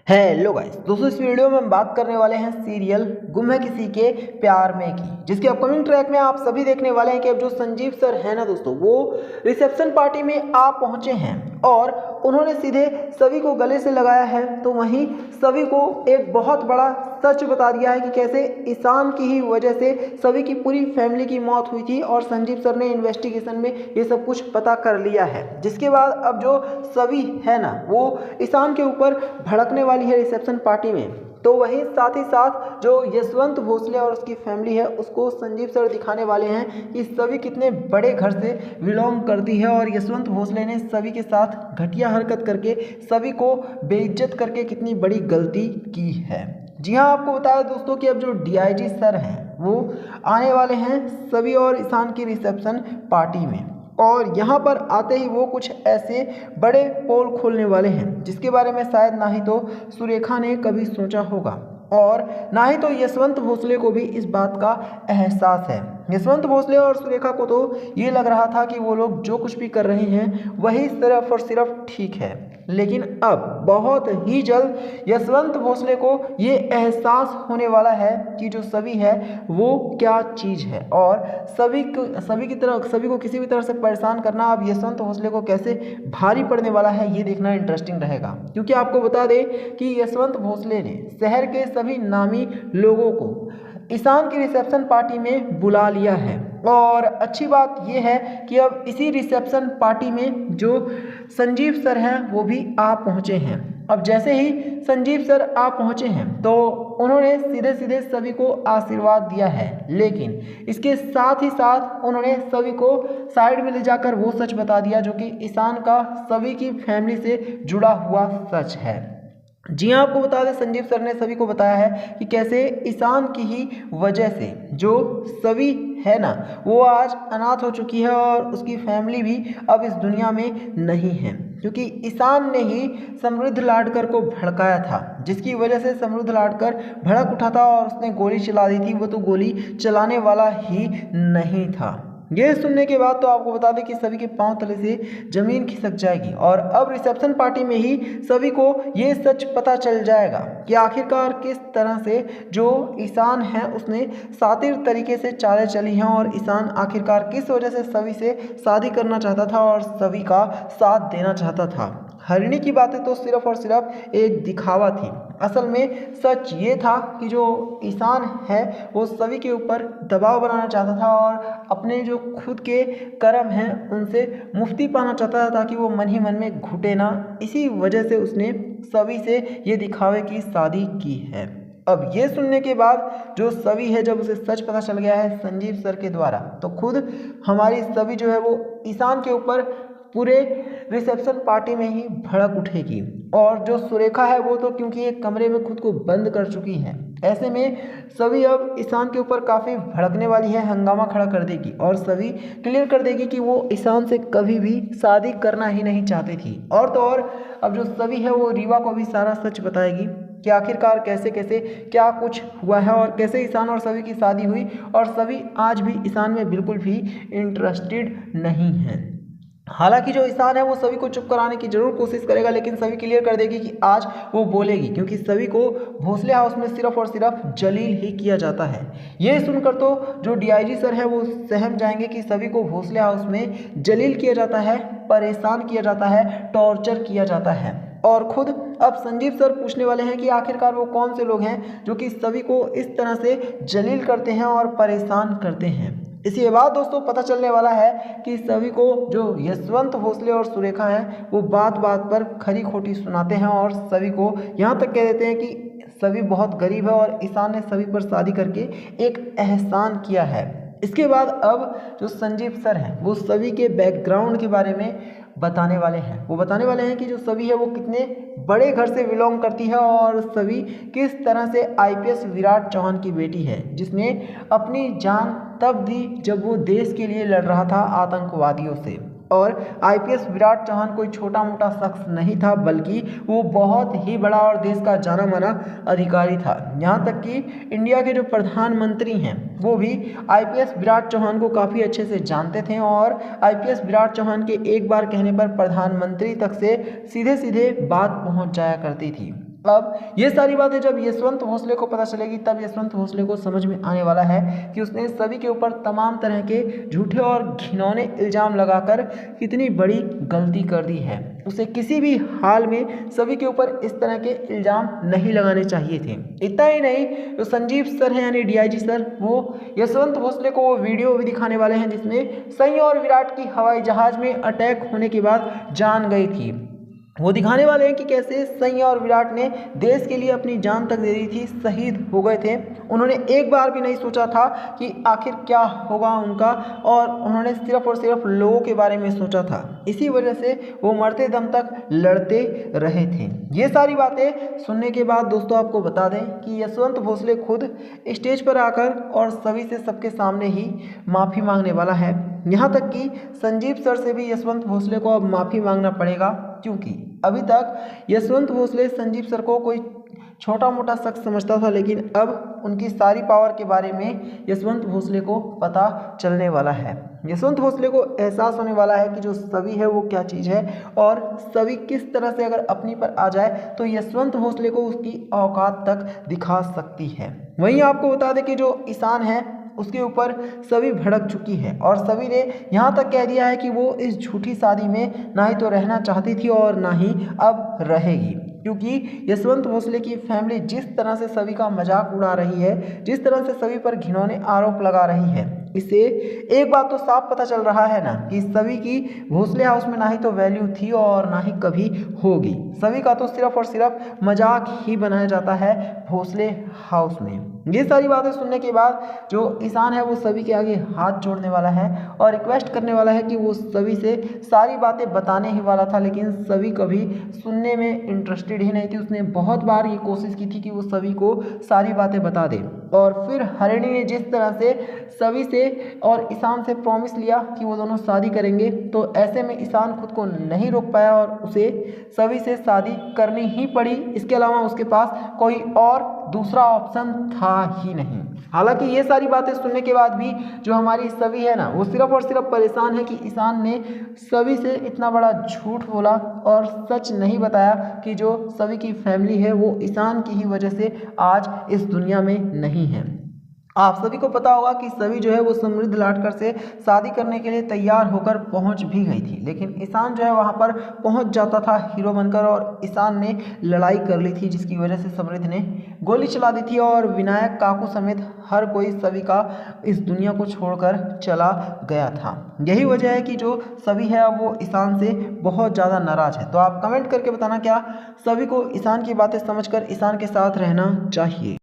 Hello guys दोस्तों, इस video में हम बात करने वाले हैं सीरियल गुम है किसी के प्यार में की, जिसके अपकमिंग ट्रैक में आप सभी देखने वाले हैं कि अब जो संजीव सर है ना दोस्तों, वो रिसेप्शन पार्टी में आ पहुंचे हैं और उन्होंने सीधे सभी को गले से लगाया है। तो वहीं सभी को एक बहुत बड़ा सच बता दिया है कि कैसे ईशान की ही वजह से सभी की पूरी फैमिली की मौत हुई थी और संजीव सर ने इन्वेस्टिगेशन में ये सब कुछ पता कर लिया है। जिसके बाद अब जो सभी है ना, वो ईशान के ऊपर भड़कने वाली है रिसेप्शन पार्टी में। तो वहीं साथ ही साथ जो यशवंत भोसले और उसकी फैमिली है, उसको संजीव सर दिखाने वाले हैं कि सभी कितने बड़े घर से बिलोंग करती है और यशवंत भोसले ने सभी के साथ घटिया हरकत करके सभी को बेइज्जत करके कितनी बड़ी गलती की है। जी हाँ, आपको बताया दोस्तों कि अब जो डीआईजी सर हैं वो आने वाले हैं सभी और ईशान की रिसेप्शन पार्टी में, और यहाँ पर आते ही वो कुछ ऐसे बड़े पोल खोलने वाले हैं जिसके बारे में शायद ना ही तो सुरेखा ने कभी सोचा होगा और ना ही तो यशवंत भोसले को भी इस बात का एहसास है। यशवंत भोसले और सुरेखा को तो ये लग रहा था कि वो लोग जो कुछ भी कर रहे हैं वही सिर्फ और सिर्फ ठीक है, लेकिन अब बहुत ही जल्द यशवंत भोसले को ये एहसास होने वाला है कि जो सभी है वो क्या चीज़ है और सभी को किसी भी तरह से परेशान करना अब यशवंत भोसले को कैसे भारी पड़ने वाला है, ये देखना इंटरेस्टिंग रहेगा। क्योंकि आपको बता दें कि यशवंत भोसले ने शहर के सभी नामी लोगों को ईशान की रिसेप्शन पार्टी में बुला लिया है और अच्छी बात यह है कि अब इसी रिसेप्शन पार्टी में जो संजीव सर हैं वो भी आ पहुँचे हैं। अब जैसे ही संजीव सर आ पहुँचे हैं तो उन्होंने सीधे सीधे सभी को आशीर्वाद दिया है, लेकिन इसके साथ ही साथ उन्होंने सभी को साइड में ले जाकर वो सच बता दिया जो कि ईशान का सभी की फैमिली से जुड़ा हुआ सच है। जी हाँ, आपको बता दें संजीव सर ने सभी को बताया है कि कैसे ईशान की ही वजह से जो सभी है ना वो आज अनाथ हो चुकी है और उसकी फैमिली भी अब इस दुनिया में नहीं है, क्योंकि ईशान ने ही समृद्ध लाडकर को भड़काया था, जिसकी वजह से समृद्ध लाडकर भड़क उठा था और उसने गोली चला दी थी। वो तो गोली चलाने वाला ही नहीं था। ये सुनने के बाद तो आपको बता दें कि सभी के पांव तले से जमीन खिसक जाएगी और अब रिसेप्शन पार्टी में ही सभी को ये सच पता चल जाएगा कि आखिरकार किस तरह से जो ईशान है उसने शातिर तरीके से चालें चली हैं और ईशान आखिरकार किस वजह से सभी से शादी करना चाहता था और सभी का साथ देना चाहता था। हरिणी की बातें तो सिर्फ और सिर्फ एक दिखावा थी, असल में सच ये था कि जो ईशान है वो सभी के ऊपर दबाव बनाना चाहता था और अपने जो खुद के कर्म हैं उनसे मुक्ति पाना चाहता था ताकि वो मन ही मन में घुटे ना। इसी वजह से उसने सभी से ये दिखावे की शादी की है। अब ये सुनने के बाद जो सभी है, जब उसे सच पता चल गया है संजीव सर के द्वारा, तो खुद हमारी सभी जो है वो ईशान के ऊपर पूरे रिसेप्शन पार्टी में ही भड़क उठेगी। और जो सुरेखा है वो तो क्योंकि एक कमरे में खुद को बंद कर चुकी है, ऐसे में सभी अब ईशान के ऊपर काफ़ी भड़कने वाली है, हंगामा खड़ा कर देगी और सभी क्लियर कर देगी कि वो ईशान से कभी भी शादी करना ही नहीं चाहती थी। और तो और अब जो सभी है वो रीवा को भी सारा सच बताएगी कि आखिरकार कैसे कैसे क्या कुछ हुआ है और कैसे ईशान और सभी की शादी हुई, और सभी आज भी ईशान में बिल्कुल भी इंटरेस्टेड नहीं है। हालांकि जो ईशान है वो सभी को चुप कराने की जरूर कोशिश करेगा, लेकिन सभी क्लियर कर देगी कि आज वो बोलेगी, क्योंकि सभी को भोसले हाउस में सिर्फ और सिर्फ जलील ही किया जाता है। ये सुनकर तो जो डीआईजी सर है वो सहम जाएंगे कि सभी को भोसले हाउस में जलील किया जाता है, परेशान किया जाता है, टॉर्चर किया जाता है। और खुद अब संजीव सर पूछने वाले हैं कि आखिरकार वो कौन से लोग हैं जो कि सभी को इस तरह से जलील करते हैं और परेशान करते हैं। इसी के बाद दोस्तों पता चलने वाला है कि सभी को जो यशवंत भोसले और सुरेखा हैं वो बात बात पर खरी खोटी सुनाते हैं और सभी को यहाँ तक कह देते हैं कि सभी बहुत गरीब है और ईशान ने सभी पर शादी करके एक एहसान किया है। इसके बाद अब जो संजीव सर हैं वो सभी के बैकग्राउंड के बारे में बताने वाले हैं। वो बताने वाले हैं कि जो सभी है वो कितने बड़े घर से बिलोंग करती है और सभी किस तरह से आईपीएस विराट चौहान की बेटी है, जिसने अपनी जान तब दी जब वो देश के लिए लड़ रहा था आतंकवादियों से। और आईपीएस विराट चौहान कोई छोटा मोटा शख्स नहीं था, बल्कि वो बहुत ही बड़ा और देश का जाना माना अधिकारी था। यहाँ तक कि इंडिया के जो प्रधानमंत्री हैं वो भी आईपीएस विराट चौहान को काफ़ी अच्छे से जानते थे और आईपीएस विराट चौहान के एक बार कहने पर प्रधानमंत्री तक से सीधे सीधे बात पहुँच जाया करती थी। अब ये सारी बातें जब यशवंत भोसले को पता चलेगी तब यशवंत भोसले को समझ में आने वाला है कि उसने सभी के ऊपर तमाम तरह के झूठे और घिनौने इल्ज़ाम लगाकर कितनी बड़ी गलती कर दी है। उसे किसी भी हाल में सभी के ऊपर इस तरह के इल्ज़ाम नहीं लगाने चाहिए थे। इतना ही नहीं, जो संजीव सर हैं यानी डीआईजी सर, वो यशवंत भोसले को वो वीडियो भी दिखाने वाले हैं जिसमें सनी और विराट की हवाई जहाज़ में अटैक होने के बाद जान गई थी। वो दिखाने वाले हैं कि कैसे सनी और विराट ने देश के लिए अपनी जान तक दे दी थी, शहीद हो गए थे। उन्होंने एक बार भी नहीं सोचा था कि आखिर क्या होगा उनका, और उन्होंने सिर्फ और सिर्फ लोगों के बारे में सोचा था। इसी वजह से वो मरते दम तक लड़ते रहे थे। ये सारी बातें सुनने के बाद दोस्तों आपको बता दें कि यशवंत भोसले खुद स्टेज पर आकर और सभी से सबके सामने ही माफ़ी मांगने वाला है। यहाँ तक कि संजीव सर से भी यशवंत भोसले को अब माफ़ी मांगना पड़ेगा, क्योंकि अभी तक यशवंत भोसले संजीव सर को कोई छोटा मोटा शख्स समझता था, लेकिन अब उनकी सारी पावर के बारे में यशवंत भोसले को पता चलने वाला है। यशवंत भोसले को एहसास होने वाला है कि जो सभी है वो क्या चीज़ है, और सभी किस तरह से अगर अपनी पर आ जाए तो यशवंत भोसले को उसकी औकात तक दिखा सकती है। वहीं आपको बता दें कि जो ईशान है उसके ऊपर सभी भड़क चुकी है, और सभी ने यहाँ तक कह दिया है कि वो इस झूठी शादी में ना ही तो रहना चाहती थी और ना ही अब रहेगी, क्योंकि यशवंत भोसले की फैमिली जिस तरह से सभी का मजाक उड़ा रही है, जिस तरह से सभी पर घिनौने आरोप लगा रही है, इससे एक बात तो साफ पता चल रहा है ना कि सभी की भोसले हाउस में ना ही तो वैल्यू थी और ना ही कभी होगी। सभी का तो सिर्फ और सिर्फ मजाक ही बनाया जाता है भोसले हाउस में। ये सारी बातें सुनने के बाद जो ईशान है वो सभी के आगे हाथ जोड़ने वाला है और रिक्वेस्ट करने वाला है कि वो सभी से सारी बातें बताने ही वाला था, लेकिन सभी कभी सुनने में इंटरेस्टेड ही नहीं थी। उसने बहुत बार ये कोशिश की थी कि वो सभी को सारी बातें बता दे, और फिर हरिणी ने जिस तरह से सभी से और ईशान से प्रॉमिस लिया कि वो दोनों शादी करेंगे, तो ऐसे में ईशान खुद को नहीं रोक पाया और उसे सभी से शादी करनी ही पड़ी। इसके अलावा उसके पास कोई और दूसरा ऑप्शन था ही नहीं। हालांकि ये सारी बातें सुनने के बाद भी जो हमारी सभी है ना, वो सिर्फ और सिर्फ परेशान है कि ईशान ने सभी से इतना बड़ा झूठ बोला और सच नहीं बताया कि जो सभी की फैमिली है वो ईशान की ही वजह से आज इस दुनिया में नहीं है। आप सभी को पता होगा कि सभी जो है वो समृद्ध लाडकर से शादी करने के लिए तैयार होकर पहुंच भी गई थी, लेकिन ईशान जो है वहां पर पहुंच जाता था हीरो बनकर, और ईशान ने लड़ाई कर ली थी जिसकी वजह से समृद्ध ने गोली चला दी थी और विनायक काकू समेत हर कोई सभी का इस दुनिया को छोड़कर चला गया था। यही वजह है कि जो सभी है वो ईशान से बहुत ज़्यादा नाराज़ है। तो आप कमेंट करके बताना क्या सभी को ईशान की बातें समझकर ईशान के साथ रहना चाहिए।